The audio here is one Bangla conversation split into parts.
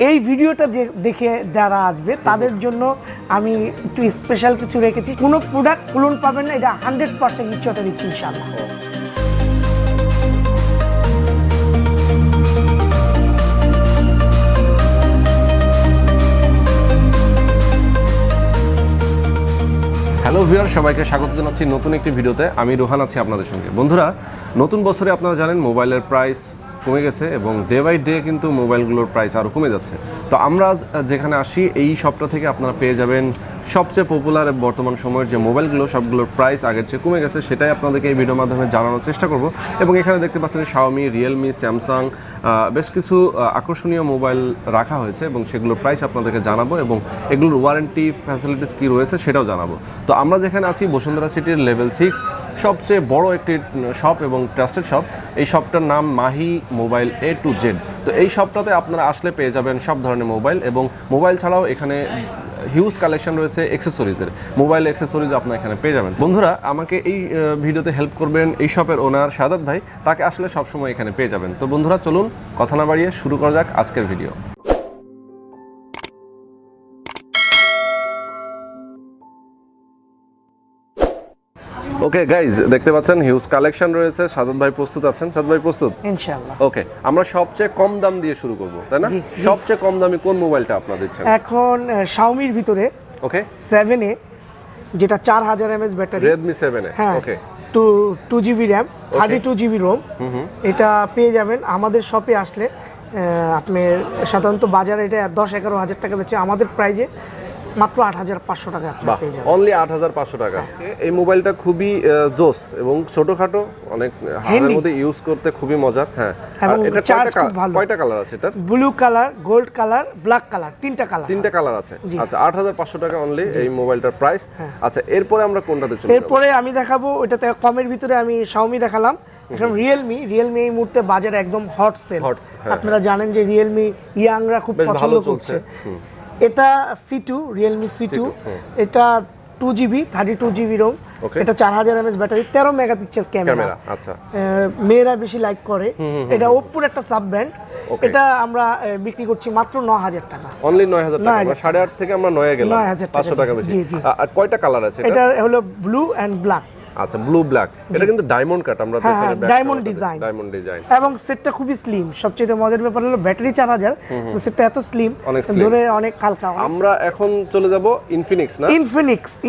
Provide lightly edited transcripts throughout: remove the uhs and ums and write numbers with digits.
এই ভিডিওটা যে দেখে যারা আসবে তাদের জন্য আমি একটু স্পেশাল কিছু রেখেছি। কোনো প্রোডাক্ট ক্লোন পাবেন না, এটা 100% নিশ্চয়তা দিচ্ছি ইনশাআল্লাহ। হ্যালো ভিউয়ার, সবাইকে স্বাগত জানাচ্ছি নতুন একটি ভিডিওতে। আমি রোহান আছি আপনাদের সঙ্গে। বন্ধুরা, নতুন বছরে আপনারা জানেন মোবাইলের প্রাইস কমে গেছে এবং ডে বাই ডে কিন্তু মোবাইলগুলোর প্রাইস আরও কমে যাচ্ছে। তো আমরা যেখানে আসি এই শপটা থেকে আপনারা পেয়ে যাবেন সবচেয়ে পপুলার বর্তমান সময়ের যে মোবাইলগুলো সবগুলোর প্রাইস আগের চেয়ে কমে গেছে, সেটাই আপনাদেরকে এই ভিডিওর মাধ্যমে জানানোর চেষ্টা করব। এবং এখানে দেখতে পাচ্ছেন শাওমি, রিয়েলমি, স্যামসাং বেশ কিছু আকর্ষণীয় মোবাইল রাখা হয়েছে এবং সেগুলোর প্রাইস আপনাদেরকে জানাবো এবং এগুলোর ওয়ারেন্টি ফ্যাসিলিটিস কী রয়েছে সেটাও জানাবো। তো আমরা যেখানে আছি বসুন্ধরা সিটির লেভেল 6, সবচেয়ে বড় একটি শপ এবং ট্রাস্টেড শপ। এই শপটার নাম Mahi Mobile A to Z। তো এই শপটাতে আপনারা আসলে পেয়ে যাবেন সব ধরনের মোবাইল, এবং মোবাইল ছাড়াও এখানে হিউজ কালেকশন রয়েছে অ্যাক্সেসরিজের। মোবাইল অ্যাক্সেসরিজ আপনারা এখানে পেয়ে যাবেন। বন্ধুরা, আমাকে এই ভিডিওতে হেল্প করবেন এই শপের ওনার শাহাদাত ভাই, তাকে আসলে সবসময় এখানে পেয়ে যাবেন। তো বন্ধুরা, চলুন কথা না বাড়িয়ে শুরু করা যাক আজকের ভিডিও। ওকে গাইজ, দেখতে পাচ্ছেন হিউজ কালেকশন রয়েছে। শাহাদাত ভাই প্রস্তুত আছেন? শাহাদাত ভাই প্রস্তুত? ইনশাআল্লাহ। ওকে, আমরা সবচেয়ে কম দাম দিয়ে শুরু করব, তাই না? সবচেয়ে কম দামি কোন মোবাইলটা আপনাদের দিচ্ছেন এখন? শাওমির ভিতরে ওকে 7A, যেটা 4000 mAh ব্যাটারি, Redmi 7A। ওকে, 2GB RAM, 32GB ROM। এটা পেয়ে যাবেন আমাদের শপে আসলে। আপনি সাধারণত বাজারে এটা 10-11 হাজার টাকা বেচে, আমাদের প্রাইজে মাত্র 8500 টাকা আপনারা পেয়ে যাবেন। অনলি 8500 টাকা। এই মোবাইলটা খুবই জোস এবং ছোটখাটো, অনেক হাতের মধ্যে ইউজ করতে খুবই মজার। হ্যাঁ, এবং এটা কয়টা কালার আছে? এটা blue colour, gold colour, black colour, তিনটা কালার আছে। আচ্ছা, 8500 টাকা অনলি এই মোবাইলটার প্রাইস। আচ্ছা, এরপরে আমরা কোনটাতে চলব? এরপরে আমি দেখাবো, ওইটাতে কমের ভিতরে আমি শাওমি দেখালাম। এখন রিয়েলমি এই মুহূর্তে বাজারে একদম হট সেল। আপনারা জানেন যে রিয়েলমি ইয়াংরা খুব পছন্দ করছে। এটা C2, রিয়েলমি C2। এটা 2GB 32GB ROM। এটা 4000 mAh ব্যাটারি, 13 মেগাপিক্সেল ক্যামেরা। আচ্ছা, মেয়েরা বেশি লাইক করে। এটা ওপ্পোর একটা সাব ব্র্যান্ড। এটা আমরা বিক্রি করছি মাত্র 9000 টাকা। অনলি 9000 টাকা। 8.5 থেকে আমরা 9 এ গেলাম, 500 টাকা বেশি। আর কয়টা কালার আছে? এটা হলো ব্লু এন্ড ব্ল্যাক। আচ্ছা, ব্লু ব্ল্যাক। এটা কিন্তু ডায়মন্ড কাট, আমরা দেখেন ডায়মন্ড ডিজাইন। এবং সেটটা খুবই স্লিম। সবচেয়ে মজার ব্যাপার হলো ব্যাটারি 4000, তো সেটটা এত স্লিম, ধরে অনেক হালকা। আমরা এখন চলে যাব ইনফিনিক্স, না?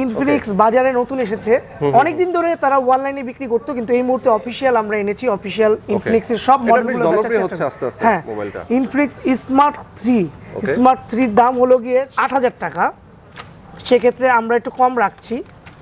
ইনফিনিক্স বাজারে নতুন এসেছে। অনেক দিন ধরে তারা অনলাইনে বিক্রি করতো, কিন্তু এই মুহূর্তে অফিশিয়াল আমরা এনেছি। অফিশিয়াল ইনফিনিক্সের সব মডেলগুলো জনপ্রিয় হচ্ছে আস্তে আস্তে মোবাইলটা। ইনফিনিক্স স্মার্ট 3 দাম হলো গিয়ে 8000 টাকা। সেক্ষেত্রে আমরা একটু কম রাখছি।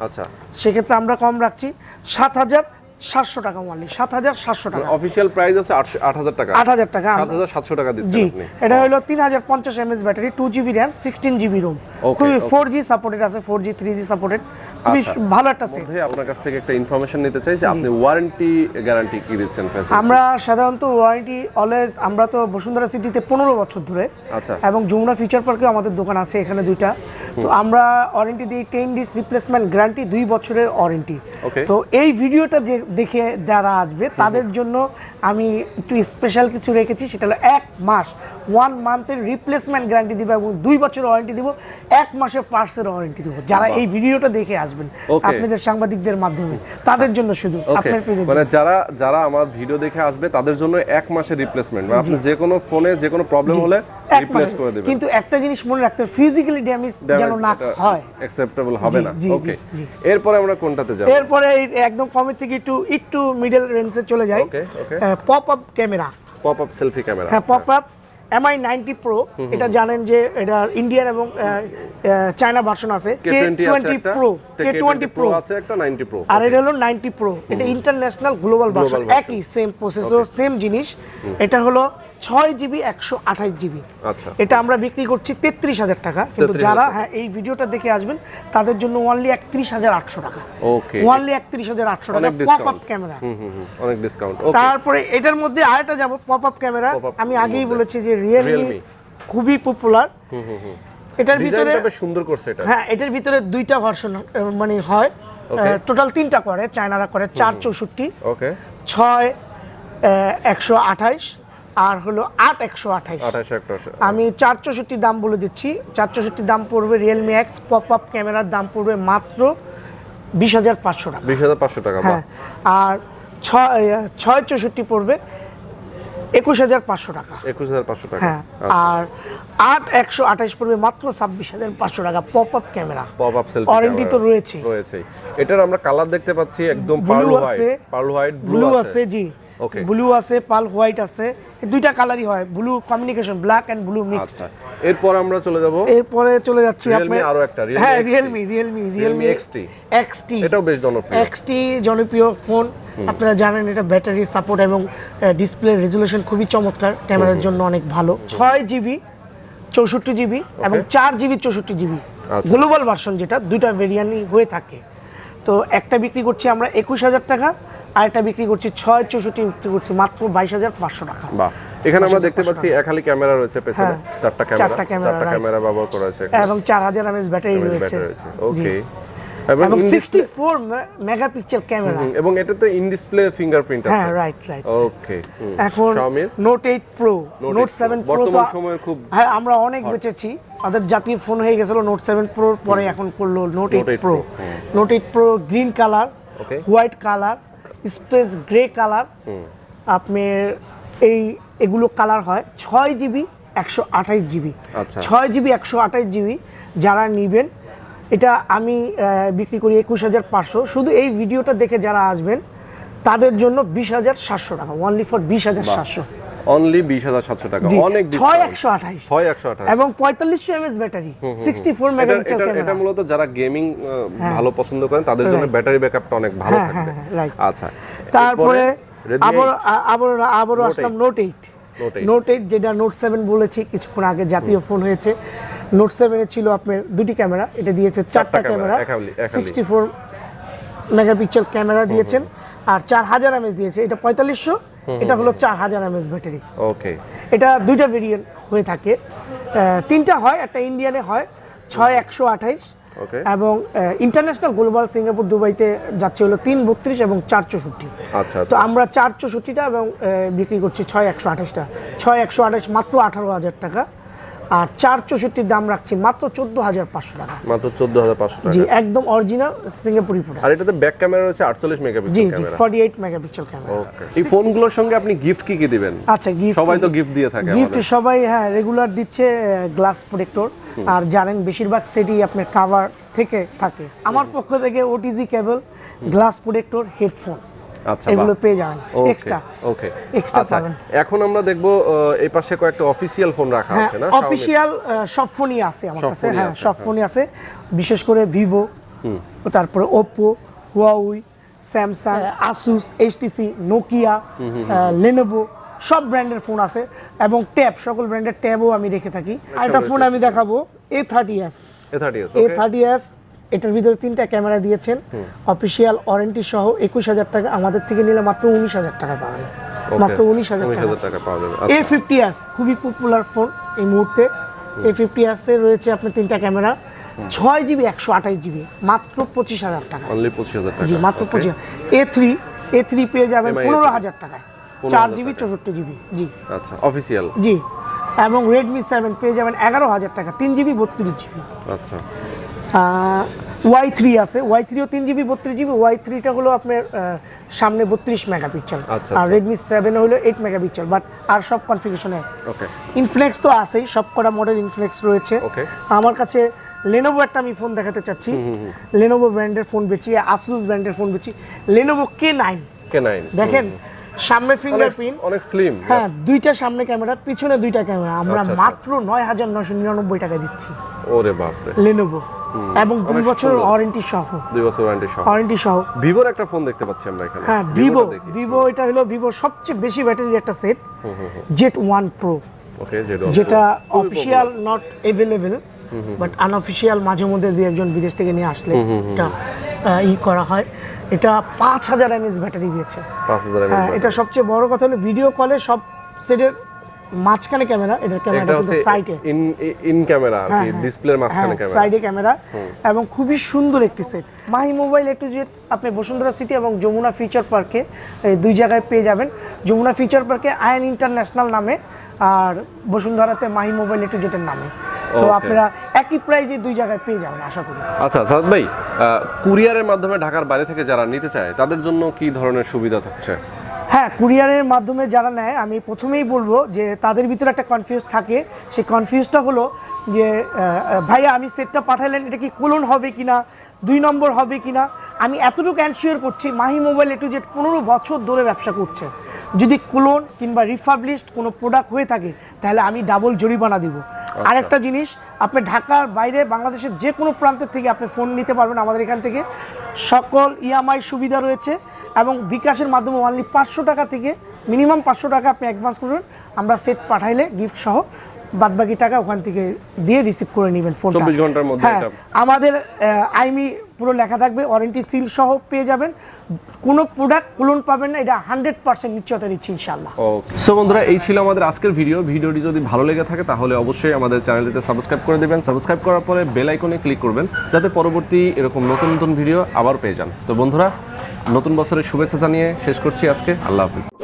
আচ্ছা, সেক্ষেত্রে আমরা কম রাখছি 7700 টাকা। অনলি 7700 টাকা। অফিশিয়াল প্রাইস আছে 8000 টাকা। 7700 টাকা দিচ্ছেন আপনি। এটা হলো 3050 mAh battery, 2GB RAM, 16GB ROM। খুবই 4G সাপোর্টেড আছে, 4G 3G সাপোর্টেড। খুবই ভালো একটা সেট। আপনার কাছ থেকে একটা ইনফরমেশন নিতে চাই যে আপনি ওয়ারেন্টি গ্যারান্টি কি দিচ্ছেন? আমরা সাধারণত ওয়ারেন্টি অলওয়েজ, আমরা তো বসুন্ধরা সিটিতে 15 বছর ধরে। আচ্ছা, এবং যমুনা ফিউচার পার্কেও আমাদের দোকান আছে, এখানে দুইটা। তো আমরা ওয়ারেন্টি দিই 10 days রিপ্লেসমেন্ট গ্যারান্টি, 2 বছরের ওয়ারেন্টি। তো এই ভিডিওটা যে দেখে যারা আসবে তাদের জন্য আমি একটু স্পেশাল কিছু রেখেছি। সেটা হলো 1 মাস 1 মান্থের রিপ্লেসমেন্ট গ্যারান্টি দিব এবং 2 বছরের ওয়ারেন্টি দিব, 1 মাসের পার্টসের ওয়ারেন্টি দিব। যারা এই ভিডিওটা দেখে আসবেন আপনাদের সাংবাদিকদের মাধ্যমে, তাদের জন্য শুধু আপনার পেজে, মানে যারা আমার ভিডিও দেখে আসবে তাদের জন্য 1 মাসের রিপ্লেসমেন্ট। মানে আপনি যে কোনো ফোনে যে কোনো প্রবলেম হলে রিপ্লেস করে দিবেন। কিন্তু একটা জিনিস মনে রাখতে হবে, ফিজিক্যালি ড্যামেজ যেন না হয়, অ্যাকসেপ্টেবল হবে না। ওকে, এরপর আমরা কোনটাতে যাব? এরপরে একদম কমের থেকে একটু মিডল রেঞ্জে চলে যাই। Pop up camera, pop up selfie camera. হ্যাঁ, পপ আপ MI 90 Pro। এটা জানেন যে এটা ইন্ডিয়ান এবং চায়না ভার্সন আছে। K20 Pro আছে, একটা 90 Pro। আর এটা হলো 90 Pro। এটা ইন্টারন্যাশনাল গ্লোবাল ভার্সন, একই সেম প্রসেসর, সেম জিনিস। এটা হলো 6GB 128GB। আচ্ছা, এটা আমরা বিক্রি করছি 33000 টাকা। কিন্তু যারা এই ভিডিওটা দেখে আসবেন তাদের জন্য অনলি 31800 টাকা। ওকে, অনলি 31800 টাকা পপ আপ ক্যামেরা। অনেক ডিসকাউন্ট। তারপরে এটার মধ্যে আরেকটা যাব, পপ আপ ক্যামেরা। আমি আগেই বলেছি যে রিয়েলমি খুবই পপুলার। এটার ভিতরে বেশ সুন্দর করছে এটা। হ্যাঁ, এটার ভিতরে 2টা ভার্সন মানে হয়, টোটাল 3টা করে। চায়নারা করে 464, 6 128, আর হলো 8128। আমি 464 দাম বলে দিচ্ছি। 464 দাম পড়বে রিয়েলমি এক্স পপ আপ ক্যামেরার দাম পড়বে মাত্র 20,500 টাকা। 20,500 টাকা। হ্যাঁ, আর 664 পড়বে 21,500 টাকা। 21,500 টাকা। হ্যাঁ, আর 8128 পড়বে মাত্র 26,500 টাকা। Pop up camera, pop up selfie warranty তো রয়েছে। এটার আমরা কালার দেখতে পাচ্ছি একদম পার্ল হোয়াইট, ব্লু আছে। জি, ব্লু আছে, পার্ল হোয়াইট আছে। এই দুইটা কালারই হয়, blue combination, black and blue mixed. আচ্ছা, এরপর আমরা চলে যাচ্ছি আপনার আরো একটা হ্যাঁ, রিয়েলমি XT। এটাও বেশ জনপ্রিয়। XT জনপ্রিয় ফোন। আপনারা জানেন এটা ব্যাটারি সাপোর্ট এবং ডিসপ্লে রেজোলিউশন খুবই চমৎকার, ক্যামেরার জন্য অনেক ভালো। 6GB 64GB এবং 4GB 64GB গ্লোবাল ভার্সন, যেটা দুইটা ভেরিয়েন্টই হয়ে থাকে। তো একটা বিক্রি করছি আমরা 21,000 টাকা, আর একটা বিক্রি করছি 664 বিক্রি করছি মাত্র 22,500 টাকা। বাহ, এখানে আমরা দেখতে পাচ্ছি একালি ক্যামেরা রয়েছে পেছনে, চারটা ক্যামেরা ব্যবহার করা হয়েছে এবং 4000 mAh ব্যাটারি রয়েছে। ওকে, এবং 64 মেগাপিক্সেল ক্যামেরা, এবং এটাতে ইন ডিসপ্লে ফিঙ্গারপ্রিন্ট আছে। হ্যাঁ, রাইট। ওকে, এখন নোট 8 প্রো, নোট 7 প্রো বর্তমান সময়ের খুব, হ্যাঁ, আমরা অনেক বেচেছি। আমাদের জাতীয় ফোন হয়ে গেছিল নোট 7 প্রোর পরে, এখন করলো note 8 pro. Note 8 pro green colour, white colour, space grey colour. আপনার এগুলো কালার হয় 6GB 128GB। 6GB 128GB যারা নেবেন, এটা আমি বিক্রি করি 21,500। শুধু এই ভিডিওটা দেখে যারা আসবেন তাদের জন্য 20,700 টাকা, অনলি ফর 20,700। অনলি 20,700 টাকা, অনেক 6,128 এবং 4500 mAh ব্যাটারি, 64 মেগাপিক্সেল ক্যামেরা। এটা মূলত যারা গেমিং ভালো পছন্দ করেন তাদের জন্য ব্যাটারি ব্যাকআপটা অনেক ভালো থাকবে। আচ্ছা, তারপরে আবার আসলাম নোট 8, যেটা নোট 7 বলেছি কিছুক্ষণ আগে, জাতীয় ফোন হয়েছে। নোট 7 এ ছিল আপনার দুটি ক্যামেরা, এটা দিয়েছে চারটা ক্যামেরা, 64 মেগাপিক্সেল ক্যামেরা দিয়েছেন, আর 4000 mAh দিয়েছে। এটা 4500, এটা হলো 4000 mAh ব্যাটারি। ওকে, এটা দুইটা ভেরিয়েন্ট হয়ে থাকে, তিনটা হয়, একটা ইন্ডিয়ানে হয় 6128 এবং ইন্টারন্যাশনাল গ্লোবাল সিঙ্গাপুর দুবাইতে যাচ্ছে হলো 332 এবং 464। আচ্ছা, তো আমরা 464টা এবং বিক্রি করছি 6128টা। 6128 মাত্র 18,000 টাকা, আর 464 দাম রাখছি মাত্র 14,500 টাকা। মাত্র 14,500 টাকা। জি, একদম অরিজিনাল সিঙ্গাপুরি প্রোডাক্ট। আর এটাতে ব্যাক ক্যামেরা রয়েছে 48 megapixel camera. 48 megapixel camera. Okay, এই ফোনগুলোর সঙ্গে আপনি গিফট কি দিবেন? আচ্ছা, গিফট সবাই তো গিফট দিয়ে থাকে। গিফট সবাই, হ্যাঁ, রেগুলার দিচ্ছে গ্লাস প্রোটেক্টর। আর জানেন বেশিরভাগ সেটই আপনার কভার থেকে থাকে। আমার পক্ষ থেকে ওটিজি কেবল, গ্লাস প্রোটেক্টর, হেডফোন, আচ্ছা, এগুলো পেয়ে যাবেন এক্সট্রা। ওকে, এক্সট্রা পাবেন। এখন আমরা দেখব এই পাশে কয়েকটা অফিশিয়াল ফোন রাখা আছে না? অফিশিয়াল সব ফোনই আছে আমার কাছে। হ্যাঁ, সব ফোনই আছে, বিশেষ করে ভিভো, তারপরে Oppo, Huawei, Samsung, Asus, HTC, Nokia, Lenovo, সব ব্র্যান্ডের ফোন আছে, এবং ট্যাব, সকল ব্র্যান্ডের ট্যাবও আমি রেখে থাকি। আর একটা ফোন আমি দেখাবো, A30s। এটার ভিতরে 3টা ক্যামেরা দিয়েছেন, অফিশিয়াল ওয়ারেন্টি সহ 21,000 টাকা। আমাদের থেকে নিলে মাত্র 19,000 টাকায় পাবেন, মাত্র 19,000 টাকা পাওয়া যাবে। A50s খুবই পপুলার ফোন এই মুহূর্তে। A50s এ রয়েছে আপনার 3টা ক্যামেরা, 6GB 128GB, মাত্র 25,000 টাকা। অনলি 25,000 টাকা। জি, মাত্র 25,000। A3 পেয়ে যাবেন 15,000 টাকায়, 4GB 64GB। জি, আচ্ছা, অফিশিয়াল। জি, এবং Redmi 7 পেয়ে যাবেন 11,000 টাকা, 3GB 32GB। আচ্ছা, Y3 আছে, Y3ও 3GB 32GB। Y3টা হলো আপনার সামনে 32 মেগাপিক্সেল, আর Redmi 7 হলো 8 মেগাপিক্সেল, বাট আর সব কনফিগারেশনে। ওকে, ইনফ্লেক্স তো আছেই, সবকটা মডেল ইনফ্লেক্স রয়েছে। আমার কাছে লেনোভো একটা আমি ফোন দেখাতে চাচ্ছি। লেনোভো ব্র্যান্ডের ফোন বেচি, আসুস ব্র্যান্ডের ফোন বেচি। লেনোভো K9 দেখেন, সামনে ফিঙ্গারপ্রিন্ট, অনেক স্লিম। হ্যাঁ, দুইটা সামনে ক্যামেরা, পিছনে দুইটা ক্যামেরা, আমরা মাত্র 9,999 টাকা দিচ্ছি। ওরে বাপ রে, লেনোভো, এবং 2 বছর ওয়ারেন্টি সহ। 2 বছর ওয়ারেন্টি সহ। ভিভোর একটা ফোন দেখতে পাচ্ছি আমরা এখানে। হ্যাঁ, ভিভো এটা হলো ভিভোর সবচেয়ে বেশি ব্যাটারির একটা সেট, Z1 Pro। ওকে, যেটা official not available, but unofficial মাঝে মধ্যে দুই একজন বিদেশ থেকে নিয়ে আসলে এটা করা হয়। এটা 5000 mAh ব্যাটারি দিয়েছে। 5000 mAh। হ্যাঁ, এটা সবচেয়ে বড় কথা হলো ভিডিও কলে সব সেটের মাঝখানে ক্যামেরা, এটার ক্যামেরাটা কিন্তু সাইডে ইন ক্যামেরা আর কি, ডিসপ্লের মাঝখানে ক্যামেরা, সাইডে ক্যামেরা, এবং খুবই সুন্দর একটি set. Mahi Mobile A to Z আপনি বসুন্ধরা সিটি এবং যমুনা ফিউচার পার্কে দুই জায়গায় পেয়ে যাবেন। যমুনা ফিউচার পার্কে আয়ান ইন্টারন্যাশনাল নামে, আর বসুন্ধরাতে Mahi Mobile A to Z এর নামে। তো আপনারা একই প্রাইজে দুই জায়গায় পেয়ে যাবেন আশা করি। আচ্ছা সাদ ভাই, কুরিয়ারের মাধ্যমে ঢাকার বাইরে থেকে যারা নিতে চায় তাদের জন্য কি ধরনের সুবিধা থাকছে? হ্যাঁ, কুরিয়ারের মাধ্যমে যারা নেয়, আমি প্রথমেই বলবো যে তাদের ভিতরে একটা কনফিউজ থাকে। সেই কনফিউজটা হলো যে ভাইয়া আমি সেটটা পাঠালেন, এটা কি কোলন হবে কিনা, 2 নম্বর হবে কিনা। আমি এতটুকু অ্যানশিওর করছি, Mahi Mobile A to Z 15 বছর ধরে ব্যবসা করছে। যদি কোলন কিংবা রিফাবলিশড কোনো প্রোডাক্ট হয়ে থাকে তাহলে আমি ডাবল জরিমানা দিব। আরেকটা জিনিস, আপনি ঢাকার বাইরে বাংলাদেশের যে কোনো প্রান্তের থেকে আপনি ফোন নিতে পারবেন আমাদের এখান থেকে। সকল EMI সুবিধা রয়েছে এবং বিকাশের মাধ্যমে অনলি 500 টাকা থেকে মিনিমাম 500 টাকা আপনি অ্যাডভান্স করবেন। আমরা সেট পাঠাইলে গিফট সহ বাদবাকি টাকা ওখান থেকে দিয়ে রিসিভ করে নেবেন ফোনটা 24 ঘন্টার মধ্যে। হ্যাঁ, আমাদের আইমি পুরো লেখা থাকবে, ওয়ারেন্টি সিল সহ পেয়ে যাবেন। কোনো প্রোডাক্ট কোলন পাবেন না, এটা 100% নিশ্চয়তা দিচ্ছি ইনশাআল্লাহ। ওকে, সো বন্ধুরা এই ছিল আমাদের আজকের ভিডিওটি যদি ভালো লেগে থাকে তাহলে অবশ্যই আমাদের চ্যানেলটিতে সাবস্ক্রাইব করে দিবেন। সাবস্ক্রাইব করার পরে বেল আইকনে ক্লিক করবেন যাতে পরবর্তী এরকম নতুন নতুন ভিডিও আবার পেয়ে যান। তো বন্ধুরা, নতুন বছরের শুভেচ্ছা জানিয়ে শেষ করছি আজকে। আল্লাহ হাফেজ।